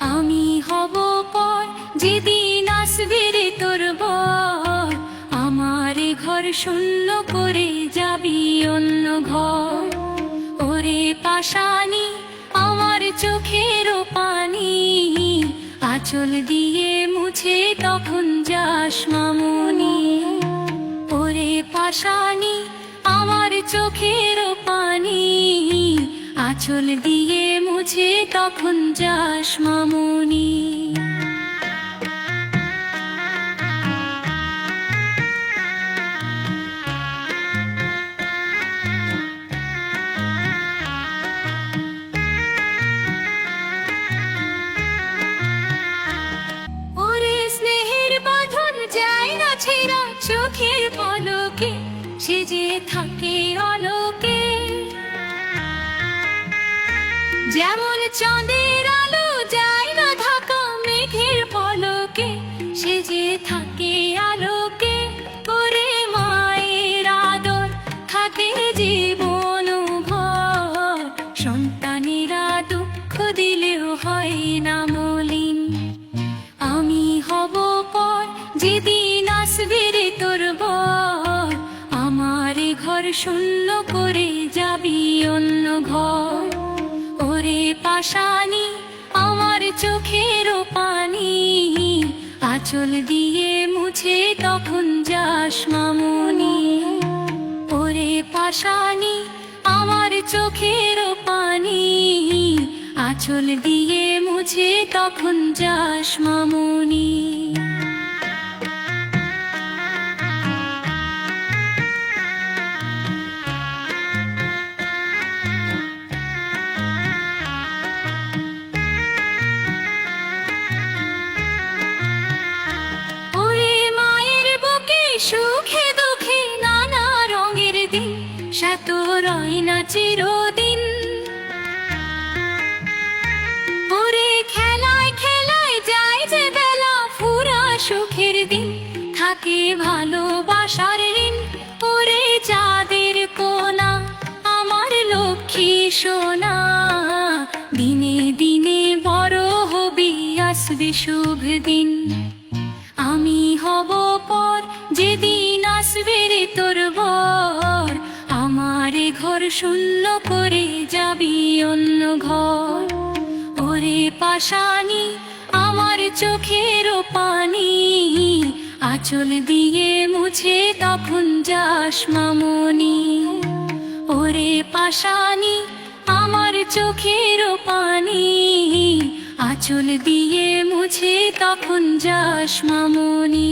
আমি হব পর যেদিন আসবে রে তোর বর, আমার এ ঘর শূন্য করে যাবি অন্য ঘর। ওরে পাশানি আমার চোখের পানি, আঁচল দিয়ে মুছে তখন যাস মামুনি। ওরে পাশানি আমার চোখের পানি, আঁচল দিয়ে মুছে তখন যাস মামুনি। ওরে স্নেহের বাঁধন যায় না ছেঁড়া চোখের পলকে, সে যে থাকে অলোকে। যেমন চাঁদের আলো যায় না ঢাকা মেঘের পলকে, সে যে থাকে আলোকে। ওরে মায়ের আদর থাকে জীবন ভর, সন্তানেরা দুঃখ দিলেও হয় না মলিন। আমি হব পর যেদিন আসবে রে তোর বর, আমার এ ঘর শূন্য করে যাবি অন্য ঘর। ওরে পাশানি আমার চোখের পানি, আঁচল দিয়ে মুছে তখন যাস মামুনি। ওরে পাশানি আমার চোখের পানি, আঁচল দিয়ে মুছে তখন যাস মামুনি। ওরে মায়ের বুকে সুখে দুঃখে নানা রঙের দিন, সাত রয় না চিরদিন। ওরে খেলায় খেলায় যায় যে বেলা ফুরা সুখের দিন, থাকে ভালোবাসার ঋণ। ওরে চাঁদের কোনা আমার লক্ষ্মী সোনা, দিনে দিনে বড় হবি আসবে শুভ দিন। আমি হব পর যেদিন আসবে রে তোর বর, আমার এ ঘর শূন্য করে যাবি অন্য ঘর। ওরে পাশানি আমার চোখের পানি, আঁচল দিয়ে মুছে তখন যাস মামুনি। ওরে পাশানি আমার চোখের পানি, আঁচল দিয়ে মুছে তখন যাস মামুনি।